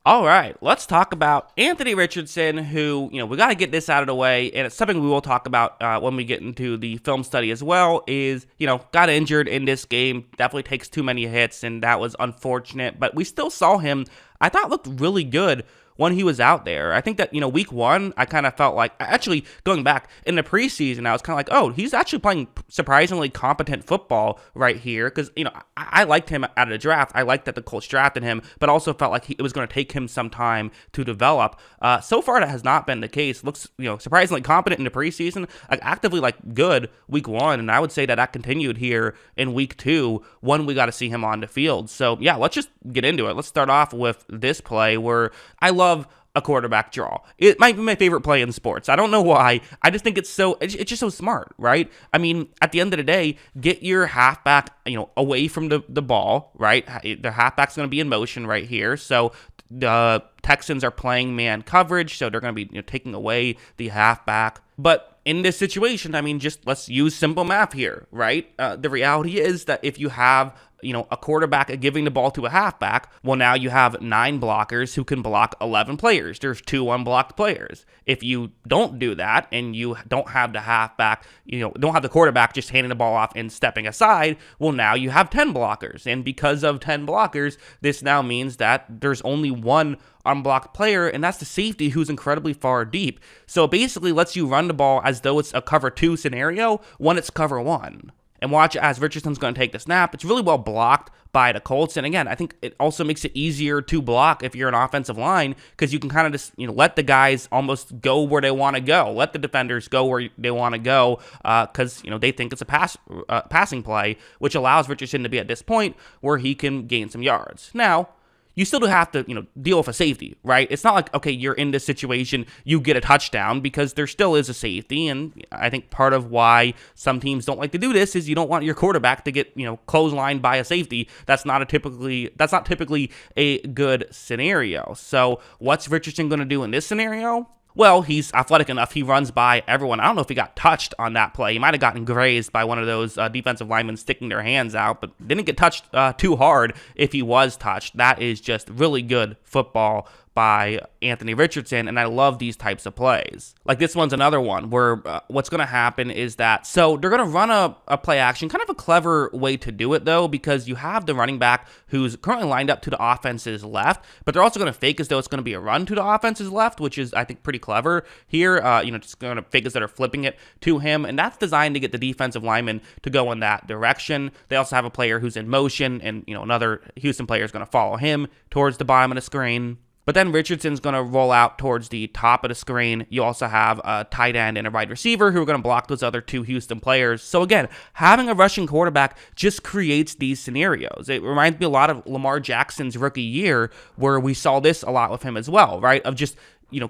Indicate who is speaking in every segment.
Speaker 1: All right, let's talk about Anthony Richardson, who, we got to get this out of the way, and it's something we will talk about when we get into the film study as well, is, got injured in this game, definitely takes too many hits, and that was unfortunate, but we still saw him, I thought, looked really good when he was out there. I think that, week one, I kind of felt like, actually, going back in the preseason, I was kind of like, oh, he's actually playing surprisingly competent football right here, because, I liked him out of the draft. I liked that the Colts drafted him, but also felt like it was going to take him some time to develop. So far, that has not been the case. Looks, surprisingly competent in the preseason, actively, good week one, and I would say that continued here in week two when we got to see him on the field. So, yeah, let's just get into it. Let's start off with this play where I love a quarterback draw. It might be my favorite play in sports. I don't know why. I just think it's just so smart, right? I mean, at the end of the day, get your halfback, away from the ball, right? The halfback's going to be in motion right here. So the Texans are playing man coverage, so they're going to be taking away the halfback. But in this situation, I mean, just let's use simple math here, right? The reality is that if you have a quarterback giving the ball to a halfback, well, now you have 9 blockers who can block 11 players. There's 2 unblocked players. If you don't do that and you don't have the halfback, don't have the quarterback just handing the ball off and stepping aside, well, now you have 10 blockers. And because of 10 blockers, this now means that there's only one unblocked player, and that's the safety who's incredibly far deep. So it basically lets you run the ball as though it's a cover 2 scenario when it's cover 1. And watch as Richardson's going to take the snap. It's really well blocked by the Colts. And again, I think it also makes it easier to block if you're an offensive line, because you can kind of just, let the guys almost go where they want to go. Let the defenders go where they want to go because, they think it's a passing play, which allows Richardson to be at this point where he can gain some yards. Now, you still do have to, deal with a safety, right? It's not like, okay, you're in this situation, you get a touchdown, because there still is a safety. And I think part of why some teams don't like to do this is you don't want your quarterback to get, clotheslined by a safety. That's not typically a good scenario. So what's Richardson going to do in this scenario? Well, he's athletic enough. He runs by everyone. I don't know if he got touched on that play. He might have gotten grazed by one of those defensive linemen sticking their hands out, but didn't get touched too hard if he was touched. That is just really good football by Anthony Richardson, and I love these types of plays. Like this one's another one where what's going to happen is that, so they're going to run a play action, kind of a clever way to do it though, because you have the running back who's currently lined up to the offense's left, but they're also going to fake as though it's going to be a run to the offense's left, which is, I think, pretty clever here. Just going to fake as though they're flipping it to him, and that's designed to get the defensive lineman to go in that direction. They also have a player who's in motion, and another Houston player is going to follow him towards the bottom of the screen. But then Richardson's going to roll out towards the top of the screen. You also have a tight end and a wide receiver who are going to block those other 2 Houston players. So again, having a rushing quarterback just creates these scenarios. It reminds me a lot of Lamar Jackson's rookie year, where we saw this a lot with him as well, right? Of just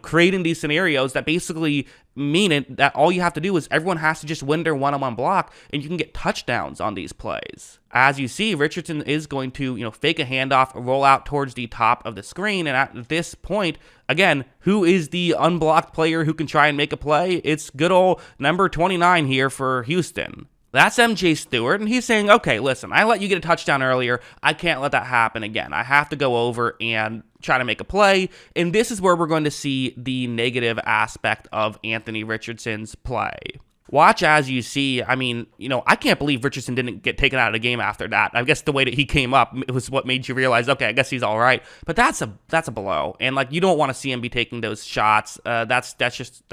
Speaker 1: creating these scenarios that basically mean it, that all you have to do is everyone has to just win their one-on-one block, and you can get touchdowns on these plays. As you see, Richardson is going to, fake a handoff, roll out towards the top of the screen, and at this point, again, who is the unblocked player who can try and make a play? It's good old number 29 here for Houston. That's MJ Stewart, and he's saying, okay, listen, I let you get a touchdown earlier. I can't let that happen again. I have to go over and try to make a play, and this is where we're going to see the negative aspect of Anthony Richardson's play. Watch as you see, I mean, I can't believe Richardson didn't get taken out of the game after that. I guess the way that he came up, it was what made you realize, okay, I guess he's all right. But that's a blow. And you don't want to see him be taking those shots. That's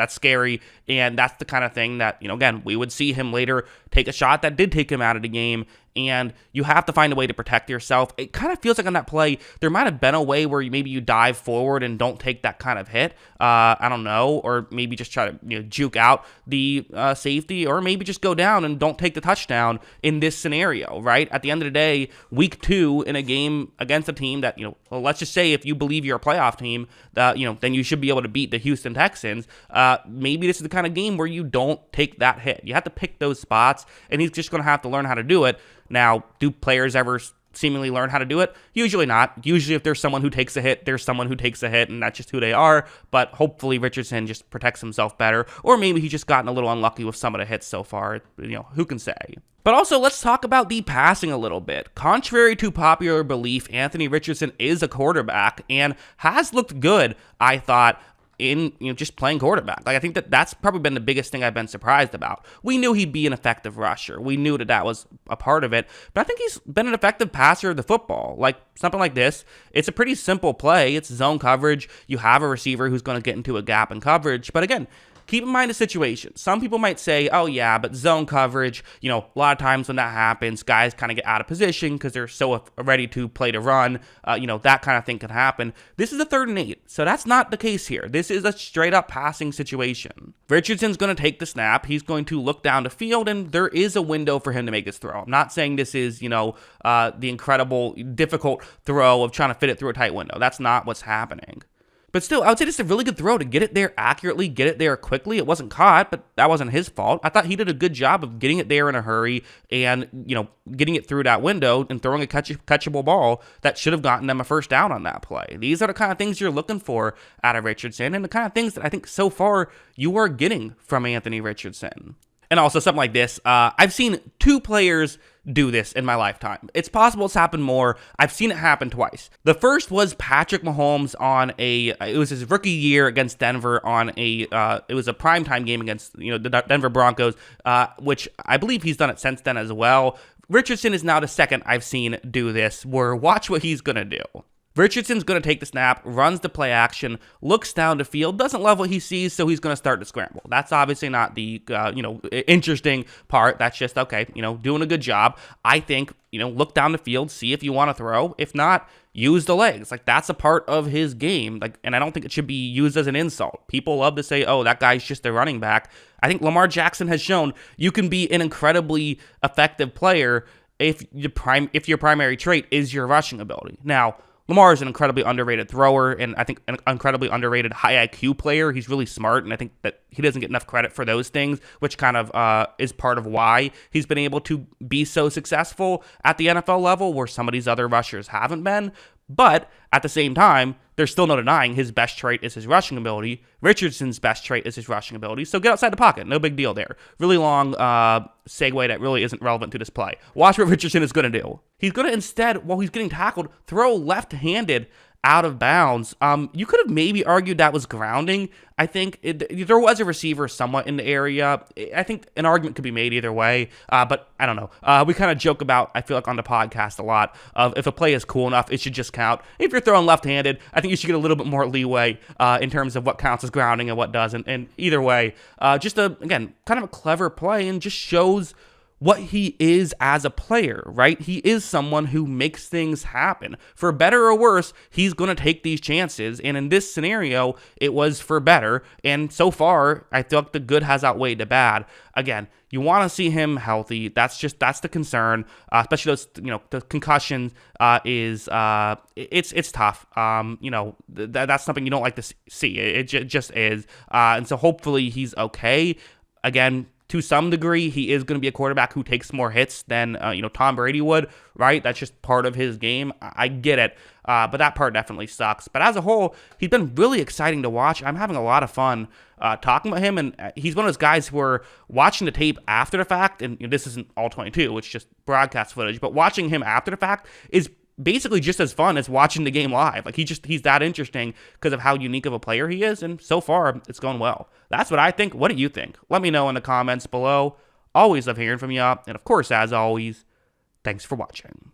Speaker 1: scary. And that's the kind of thing that, again, we would see him later take a shot that did take him out of the game. And you have to find a way to protect yourself. It kind of feels like on that play, there might have been a way where maybe you dive forward and don't take that kind of hit. I don't know. Or maybe just try to juke out the safety, or maybe just go down and don't take the touchdown in this scenario, right? At the end of the day, week 2 in a game against a team that, well, let's just say if you believe you're a playoff team, then you should be able to beat the Houston Texans. Maybe this is the kind of game where you don't take that hit. You have to pick those spots, and he's just going to have to learn how to do it. Now, do players ever seemingly learn how to do it? Usually not. Usually if there's someone who takes a hit, there's someone who takes a hit, and that's just who they are. But hopefully Richardson just protects himself better, or maybe he's just gotten a little unlucky with some of the hits so far. Who can say? But also, let's talk about the passing a little bit. Contrary to popular belief, Anthony Richardson is a quarterback and has looked good, I thought, in just playing quarterback. I think that's probably been the biggest thing I've been surprised about. We knew he'd be an effective rusher. We knew that was a part of it, but I think he's been an effective passer of the football. Like something like this, it's a pretty simple play. It's zone coverage. You have a receiver who's going to get into a gap in coverage, but again, keep in mind the situation. Some people might say, oh yeah, but zone coverage, a lot of times when that happens, guys kind of get out of position because they're so ready to play to run, that kind of thing can happen. This is a 3rd and 8, so that's not the case here. This is a straight up passing situation. Richardson's going to take the snap. He's going to look down the field, and there is a window for him to make his throw. I'm not saying this is, the incredible, difficult throw of trying to fit it through a tight window. That's not what's happening. But still, I would say this is a really good throw to get it there accurately, get it there quickly. It wasn't caught, but that wasn't his fault. I thought he did a good job of getting it there in a hurry and, getting it through that window and throwing a catchable ball that should have gotten them a first down on that play. These are the kind of things you're looking for out of Richardson and the kind of things that I think so far you are getting from Anthony Richardson. And also something like this, I've seen 2 players do this in my lifetime. It's possible it's happened more. I've seen it happen twice. The first was Patrick Mahomes it was his rookie year against Denver it was a primetime game against, the Denver Broncos, which I believe he's done it since then as well. Richardson is now the second I've seen do this, where watch what he's going to do. Richardson's going to take the snap, runs the play action, looks down the field, doesn't love what he sees, so he's going to start to scramble. That's obviously not the, interesting part. That's just, okay, doing a good job. I think, look down the field, see if you want to throw. If not, use the legs. Like, that's a part of his game. And I don't think it should be used as an insult. People love to say, oh, that guy's just a running back. I think Lamar Jackson has shown you can be an incredibly effective player if your primary trait is your rushing ability. Now, Lamar is an incredibly underrated thrower, and I think an incredibly underrated high IQ player. He's really smart, and I think that he doesn't get enough credit for those things, which kind of is part of why he's been able to be so successful at the NFL level, where some of these other rushers haven't been. But at the same time, there's still no denying his best trait is his rushing ability. Richardson's best trait is his rushing ability. So get outside the pocket. No big deal there. Really long segue that really isn't relevant to this play. Watch what Richardson is going to do. He's going to instead, while he's getting tackled, throw left-handed out of bounds. You could have maybe argued that was grounding. I think there was a receiver somewhat in the area. I think an argument could be made either way, but I don't know. We kind of joke about, I feel like on the podcast a lot, of if a play is cool enough, it should just count. If you're throwing left-handed, I think you should get a little bit more leeway in terms of what counts as grounding and what doesn't. And either way, again, kind of a clever play and just shows what he is as a player, right? He is someone who makes things happen. For better or worse, he's going to take these chances. And in this scenario, it was for better. And so far, I feel like the good has outweighed the bad. Again, you want to see him healthy. That's the concern, especially those, the concussion is it's tough. That's something you don't like to see. It just is. And so hopefully he's okay. Again, to some degree, he is going to be a quarterback who takes more hits than, Tom Brady would, right? That's just part of his game. I get it, but that part definitely sucks. But as a whole, he's been really exciting to watch. I'm having a lot of fun talking about him, and he's one of those guys who are watching the tape after the fact, and this isn't all 22, it's just broadcast footage, but watching him after the fact is basically just as fun as watching the game live. Like, he's that interesting because of how unique of a player he is, and so far, it's going well. That's what I think. What do you think? Let me know in the comments below. Always love hearing from you, and of course, as always, thanks for watching.